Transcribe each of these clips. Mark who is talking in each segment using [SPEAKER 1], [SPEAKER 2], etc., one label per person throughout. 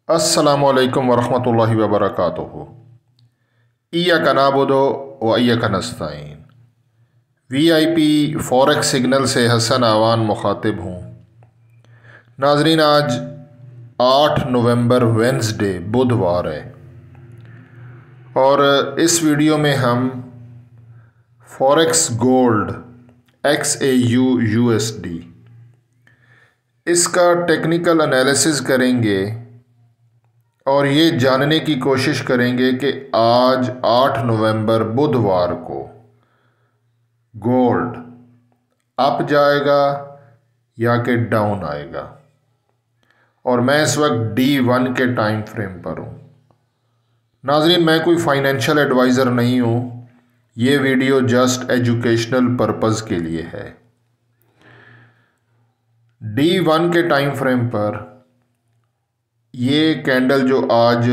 [SPEAKER 1] अस्सलामुअलैकुम वरहमतुल्लाहि वबरकातुहू। इय्याका नअबुदु व इय्याका नस्तईन। VIP फॉरेक्स सिग्नल से हसन आवान मुखातिब हूँ। नाजरीन, आज 8 नवंबर वेंसडे बुधवार है और इस वीडियो में हम फॉरेक्स गोल्ड XAU USD इसका टेक्निकल एनालिसिस करेंगे और ये जानने की कोशिश करेंगे कि आज 8 नवंबर बुधवार को गोल्ड अप जाएगा या कि डाउन आएगा। और मैं इस वक्त D1 के टाइम फ्रेम पर हूँ। नाजरीन, मैं कोई फाइनेंशियल एडवाइज़र नहीं हूँ, ये वीडियो जस्ट एजुकेशनल पर्पज़ के लिए है। D1 के टाइम फ्रेम पर ये कैंडल जो आज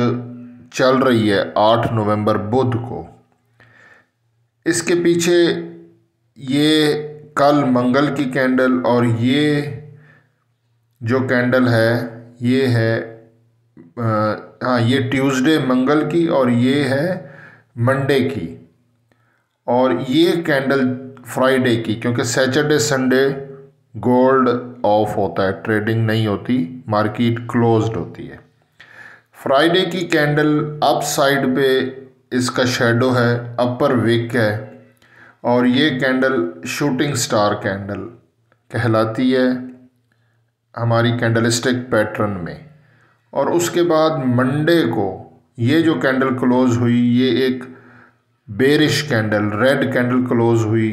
[SPEAKER 1] चल रही है 8 नवंबर बुध को, इसके पीछे ये कल मंगल की कैंडल और ये जो कैंडल है ये है ये ट्यूसडे मंगल की और ये है मंडे की, और ये कैंडल फ्राइडे की, क्योंकि सैटरडे संडे गोल्ड ऑफ होता है, ट्रेडिंग नहीं होती, मार्केट क्लोज्ड होती है। फ्राइडे की कैंडल अप साइड पे इसका शेडो है, अपर विक है, और ये कैंडल शूटिंग स्टार कैंडल कहलाती है हमारी कैंडलस्टिक पैटर्न में। और उसके बाद मंडे को ये जो कैंडल क्लोज हुई, ये एक bearish candle, red candle close हुई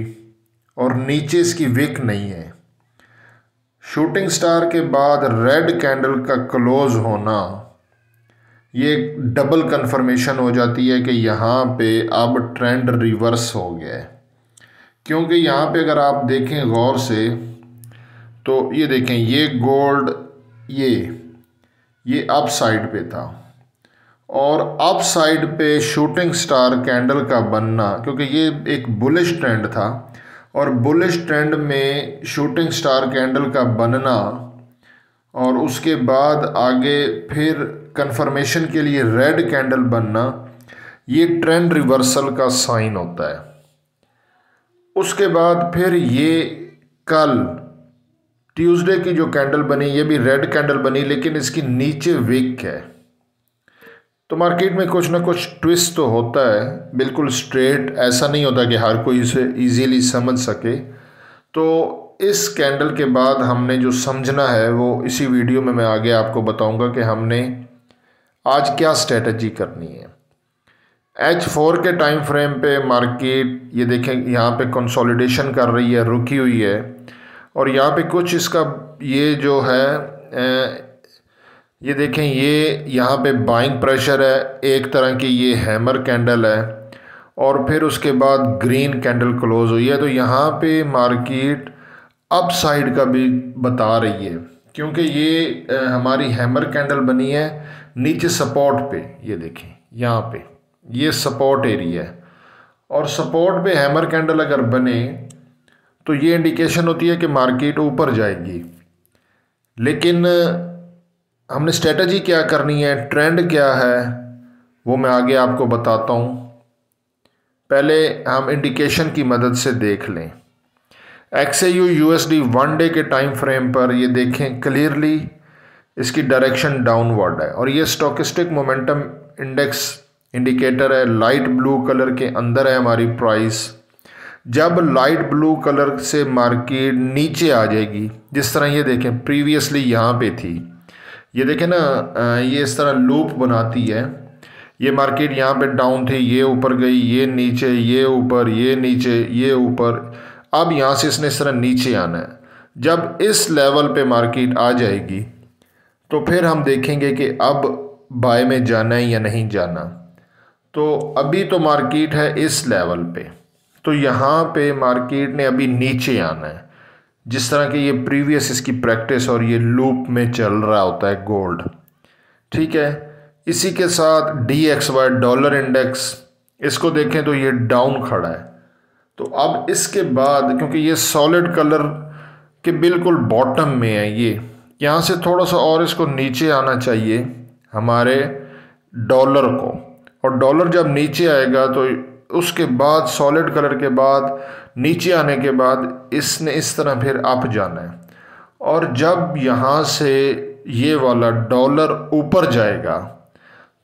[SPEAKER 1] और नीचे इसकी विक नहीं है। शूटिंग स्टार के बाद रेड कैंडल का क्लोज होना, ये डबल कंफर्मेशन हो जाती है कि यहाँ पे अब ट्रेंड रिवर्स हो गया है। क्योंकि यहाँ पे अगर आप देखें गौर से तो ये देखें, ये गोल्ड ये अप साइड पे था और अप साइड पे शूटिंग स्टार कैंडल का बनना, क्योंकि ये एक बुलिश ट्रेंड था और बुलिश ट्रेंड में शूटिंग स्टार कैंडल का बनना और उसके बाद आगे फिर कंफर्मेशन के लिए रेड कैंडल बनना, ये ट्रेंड रिवर्सल का साइन होता है। उसके बाद फिर ये कल ट्यूसडे की जो कैंडल बनी, ये भी रेड कैंडल बनी, लेकिन इसकी नीचे विक है। तो मार्केट में कुछ ना कुछ ट्विस्ट तो होता है, बिल्कुल स्ट्रेट ऐसा नहीं होता कि हर कोई इसे इजीली समझ सके। तो इस कैंडल के बाद हमने जो समझना है वो इसी वीडियो में मैं आगे आपको बताऊंगा कि हमने आज क्या स्ट्रेटजी करनी है। H4 के टाइम फ्रेम पे मार्केट ये देखें, यहाँ पे कंसोलिडेशन कर रही है, रुकी हुई है, और यहाँ पे कुछ इसका ये जो है ये देखें, ये यहाँ पे बाइंग प्रेशर है, एक तरह की ये हैमर कैंडल है, और फिर उसके बाद ग्रीन कैंडल क्लोज हुई है। तो यहाँ पे मार्केट अप साइड का भी बता रही है, क्योंकि ये हमारी हैमर कैंडल बनी है नीचे सपोर्ट पे। ये देखें, यहाँ पे ये सपोर्ट एरिया है, और सपोर्ट पे हैमर कैंडल अगर बने तो ये इंडिकेशन होती है कि मार्केट ऊपर जाएगी। लेकिन हमने स्ट्रेटजी क्या करनी है, ट्रेंड क्या है, वो मैं आगे आपको बताता हूँ। पहले हम इंडिकेशन की मदद से देख लें। XAU USD 1 डे के टाइम फ्रेम पर ये देखें, क्लियरली इसकी डायरेक्शन डाउनवर्ड है, और ये स्टोकेस्टिक मोमेंटम इंडेक्स इंडिकेटर है, लाइट ब्लू कलर के अंदर है हमारी प्राइस। जब लाइट ब्लू कलर से मार्केट नीचे आ जाएगी, जिस तरह ये देखें प्रीवियसली यहाँ पे थी, ये देखें ना, ये इस तरह लूप बनाती है। ये मार्केट यहाँ पे डाउन थी, ये ऊपर गई, ये नीचे, ये ऊपर, ये नीचे, ये ऊपर, अब यहाँ से इसने इस तरह नीचे आना है। जब इस लेवल पे मार्केट आ जाएगी तो फिर हम देखेंगे कि अब बाय में जाना है या नहीं जाना। तो अभी तो मार्केट है इस लेवल पे, तो यहाँ पे मार्केट ने अभी नीचे आना है, जिस तरह की ये प्रीवियस इसकी प्रैक्टिस और ये लूप में चल रहा होता है गोल्ड। ठीक है, इसी के साथ DXY डॉलर इंडेक्स, इसको देखें तो ये डाउन खड़ा है। तो अब इसके बाद, क्योंकि ये सॉलिड कलर के बिल्कुल बॉटम में है, ये यहाँ से थोड़ा सा और इसको नीचे आना चाहिए, हमारे डॉलर को, और डॉलर जब नीचे आएगा तो उसके बाद सॉलिड कलर के बाद नीचे आने के बाद इसने इस तरह फिर अप जाना है। और जब यहाँ से ये वाला डॉलर ऊपर जाएगा,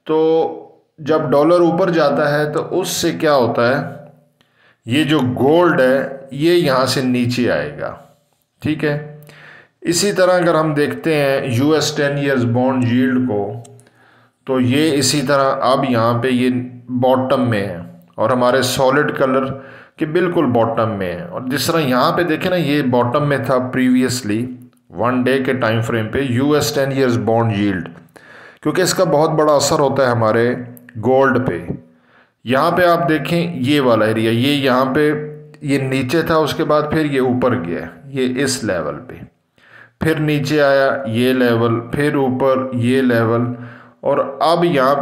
[SPEAKER 1] तो जब डॉलर ऊपर जाता है तो उससे क्या होता है, ये जो गोल्ड है ये यहाँ से नीचे आएगा। ठीक है, इसी तरह अगर हम देखते हैं US 10 ईयर्स बॉन्ड यील्ड को, तो ये इसी तरह अब यहाँ पे ये बॉटम में है और हमारे सॉलिड कलर के बिल्कुल बॉटम में है। और जिस तरह यहाँ पे देखें ना, ये बॉटम में था प्रीवियसली 1 डे के टाइम फ्रेम पे US 10 ईयर्स बॉन्ड यील्ड, क्योंकि इसका बहुत बड़ा असर होता है हमारे गोल्ड पे। यहाँ पे आप देखें ये वाला एरिया, ये यहाँ पे ये नीचे था, उसके बाद फिर ये ऊपर गया, ये इस लेवल पे, फिर नीचे आया ये लेवल, फिर ऊपर ये लेवल, और अब यहाँ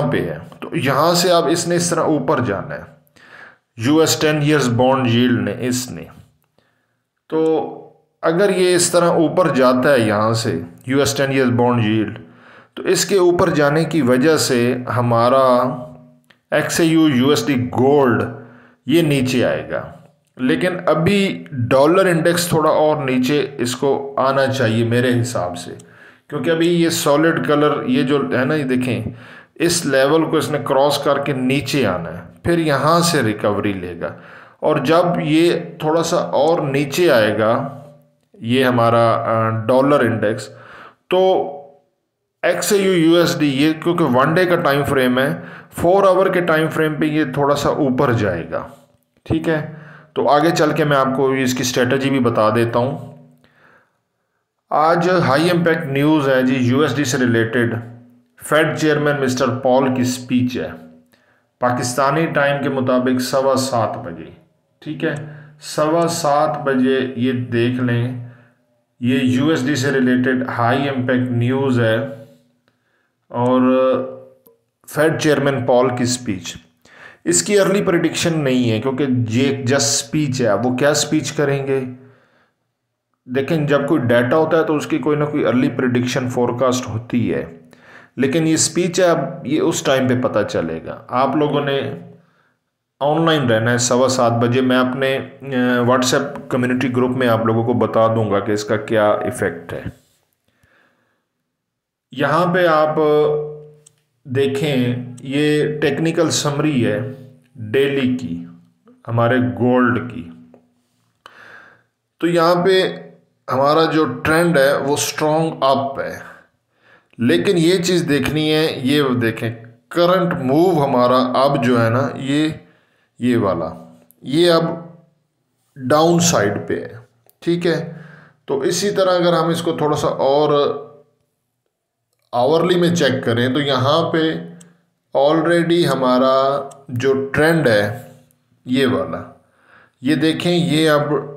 [SPEAKER 1] पे है। तो यहाँ से अब इसने इस तरह ऊपर जाना है, US 10 ईयर्स बॉन्ड यील्ड ने, इसने। तो अगर ये इस तरह ऊपर जाता है यहाँ से US 10 ईयर्स बॉन्ड यील्ड, तो इसके ऊपर जाने की वजह से हमारा XAU USD गोल्ड ये नीचे आएगा। लेकिन अभी डॉलर इंडेक्स थोड़ा और नीचे इसको आना चाहिए मेरे हिसाब से, क्योंकि अभी ये सॉलिड कलर ये जो है ना, ये देखें इस लेवल को इसने क्रॉस करके नीचे आना है, फिर यहाँ से रिकवरी लेगा। और जब ये थोड़ा सा और नीचे आएगा ये हमारा डॉलर इंडेक्स, तो XAU USD ये क्योंकि 1 डे का टाइम फ्रेम है, 4 आवर के टाइम फ्रेम पे ये थोड़ा सा ऊपर जाएगा। ठीक है, तो आगे चल के मैं आपको इसकी स्ट्रेटजी भी बता देता हूँ। आज हाई इम्पैक्ट न्यूज़ है जी, USD से related Fed chairman mister Paul की स्पीच है, पाकिस्तानी टाइम के मुताबिक 7:15 बजे। ठीक है, 7:15 बजे ये देख लें, ये USD से रिलेटेड हाई इम्पैक्ट न्यूज़ है और फेड चेयरमैन पॉल की स्पीच। इसकी अर्ली प्रेडिक्शन नहीं है, क्योंकि ये जस्ट स्पीच है। वो क्या स्पीच करेंगे, देखें जब कोई डाटा होता है तो उसकी कोई ना कोई अर्ली प्रेडिक्शन फोरकास्ट होती है, लेकिन ये स्पीच है, अब ये उस टाइम पे पता चलेगा। आप लोगों ने ऑनलाइन रहना है 7:15 बजे। मैं अपने व्हाट्सएप कम्युनिटी ग्रुप में आप लोगों को बता दूंगा कि इसका क्या इफ़ेक्ट है। यहाँ पे आप देखें, ये टेक्निकल समरी है डेली की हमारे गोल्ड की। तो यहाँ पे हमारा जो ट्रेंड है वो स्ट्रॉन्ग अप है, लेकिन ये चीज़ देखनी है, ये देखें करंट मूव हमारा अब जो है ना, ये वाला ये अब डाउन साइड पे है। ठीक है, तो इसी तरह अगर हम इसको थोड़ा सा और आवरली में चेक करें, तो यहाँ पे ऑलरेडी हमारा जो ट्रेंड है ये वाला, ये देखें ये अब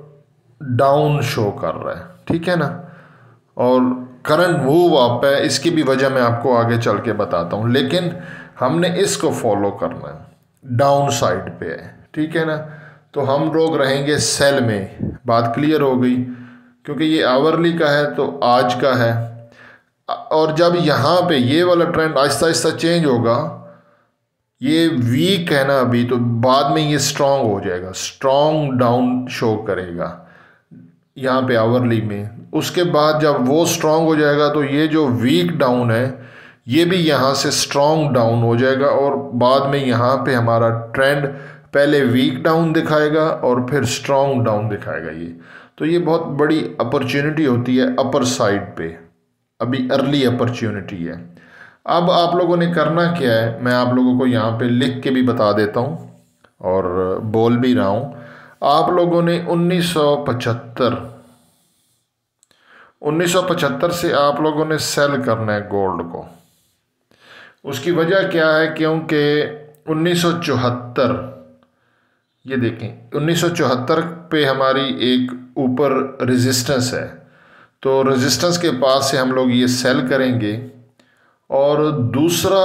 [SPEAKER 1] डाउन शो कर रहा है। ठीक है ना, और करंट मूव अप है। इसकी भी वजह मैं आपको आगे चल के बताता हूँ, लेकिन हमने इसको फॉलो करना है, डाउन साइड पे है। ठीक है ना, तो हम लोग रहेंगे सेल में। बात क्लियर हो गई, क्योंकि ये आवरली का है तो आज का है। और जब यहाँ पे ये वाला ट्रेंड आहिस्ता आहिस्ता चेंज होगा, ये वीक है ना अभी, तो बाद में ये स्ट्रॉन्ग हो जाएगा, स्ट्रॉन्ग डाउन शो करेगा यहाँ पे आवरली में। उसके बाद जब वो स्ट्रॉन्ग हो जाएगा तो ये जो वीक डाउन है ये भी यहाँ से स्ट्रॉन्ग डाउन हो जाएगा, और बाद में यहाँ पे हमारा ट्रेंड पहले वीक डाउन दिखाएगा और फिर स्ट्रॉन्ग डाउन दिखाएगा। ये तो ये बहुत बड़ी अपॉर्चुनिटी होती है अपर साइड पे, अभी अर्ली अपॉर्चुनिटी है। अब आप लोगों ने करना क्या है, मैं आप लोगों को यहाँ पे लिख के भी बता देता हूँ और बोल भी रहा हूँ। आप लोगों ने 1975 से आप लोगों ने सेल करना है गोल्ड को। उसकी वजह क्या है, क्योंकि 1974, ये देखें 1974 पे हमारी एक ऊपर रेजिस्टेंस है, तो रेजिस्टेंस के पास से हम लोग ये सेल करेंगे। और दूसरा,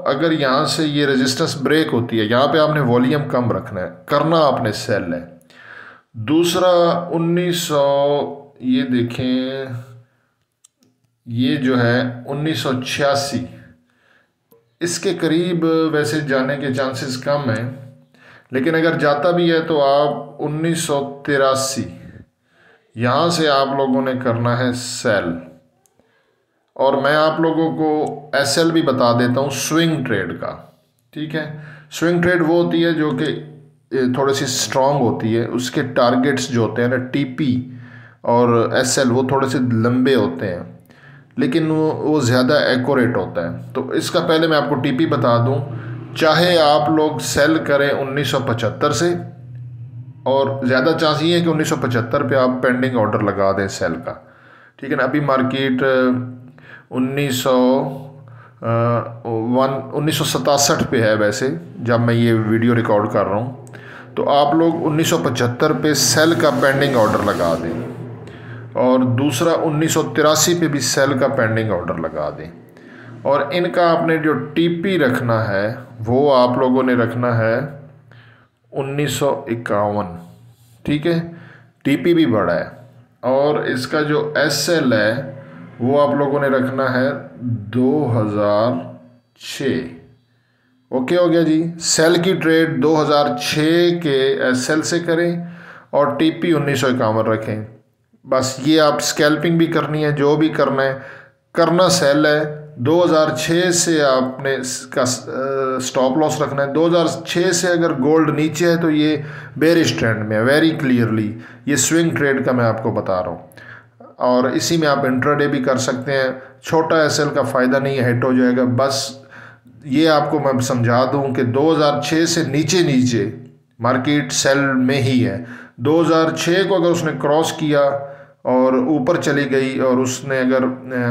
[SPEAKER 1] अगर यहाँ से ये रेजिस्टेंस ब्रेक होती है, यहाँ पे आपने वॉल्यूम कम रखना है, करना आपने सेल है। दूसरा 1900, ये देखें ये जो है 1986 इसके करीब वैसे जाने के चांसेस कम हैं, लेकिन अगर जाता भी है तो आप 1983 यहाँ से आप लोगों ने करना है सेल। और मैं आप लोगों को SL भी बता देता हूँ स्विंग ट्रेड का, ठीक है। स्विंग ट्रेड वो होती है जो कि थोड़ी सी स्ट्रांग होती है, उसके टारगेट्स जो होते हैं ना TP और SL वो थोड़े से लंबे होते हैं, लेकिन वो ज़्यादा एक्यूरेट होता है। तो इसका पहले मैं आपको TP बता दूं, चाहे आप लोग सेल करें 1975 से, और ज़्यादा चांस ये है कि 1975 पे आप पेंडिंग ऑर्डर लगा दें सेल का, ठीक है ना। अभी मार्केट 1967 पे है वैसे जब मैं ये वीडियो रिकॉर्ड कर रहा हूँ। तो आप लोग 1975 पे सेल का पेंडिंग ऑर्डर लगा दें, और दूसरा 1983 पे भी सेल का पेंडिंग ऑर्डर लगा दें। और इनका आपने जो TP रखना है वो आप लोगों ने रखना है 1951, ठीक है। TP भी बड़ा है। और इसका जो SL है वो आप लोगों ने रखना है 2006। ओके हो गया जी। सेल की ट्रेड 2006 के SL से करें और TP 1951 रखें। बस ये आप स्कैल्पिंग भी करनी है, जो भी करना है करना सेल है। 2006 से आपने इसका स्टॉप लॉस रखना है। 2006 से अगर गोल्ड नीचे है तो ये बेरिश ट्रेंड में है, वेरी क्लियरली। ये स्विंग ट्रेड का मैं आपको बता रहा हूँ, और इसी में आप इंट्राडे भी कर सकते हैं। छोटा SL का फ़ायदा नहीं है, हिट हो जाएगा। बस ये आपको मैं समझा दूं कि 2006 से नीचे मार्केट सेल में ही है। 2006 को अगर उसने क्रॉस किया और ऊपर चली गई और उसने अगर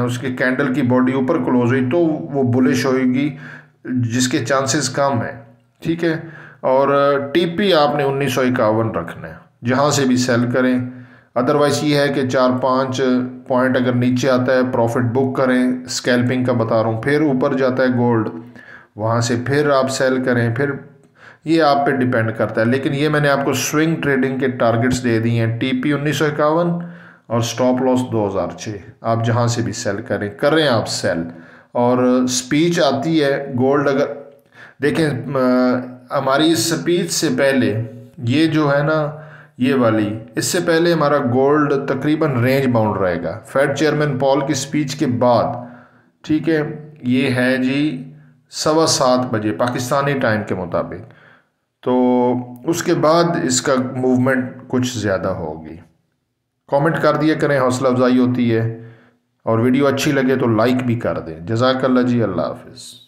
[SPEAKER 1] उसके कैंडल की बॉडी ऊपर क्लोज हुई तो वो बुलिश होगी, जिसके चांसेस कम है, ठीक है। और TP आपने 1951 रखना है, जहाँ से भी सेल करें। अदरवाइज़ ये है कि 4-5 पॉइंट अगर नीचे आता है प्रॉफिट बुक करें, स्कैल्पिंग का बता रहा हूँ। फिर ऊपर जाता है गोल्ड, वहाँ से फिर आप सेल करें, फिर ये आप पे डिपेंड करता है। लेकिन ये मैंने आपको स्विंग ट्रेडिंग के टारगेट्स दे दिए हैं, TP 1951 और स्टॉप लॉस 2006। आप जहाँ से भी सेल करें आप सेल। और स्पीच आती है गोल्ड, अगर देखें हमारी स्पीच से पहले ये जो है ना ये वाली, इससे पहले हमारा गोल्ड तकरीबन रेंज बाउंड रहेगा फेड चेयरमैन पॉल की स्पीच के बाद, ठीक है। ये है जी 7:15 बजे पाकिस्तानी टाइम के मुताबिक। तो उसके बाद इसका मूवमेंट कुछ ज़्यादा होगी। कमेंट कर दिया करें, हौसला अफजाई होती है। और वीडियो अच्छी लगे तो लाइक भी कर दें। जज़ाकल्लाह जी, अल्लाह हाफिज़।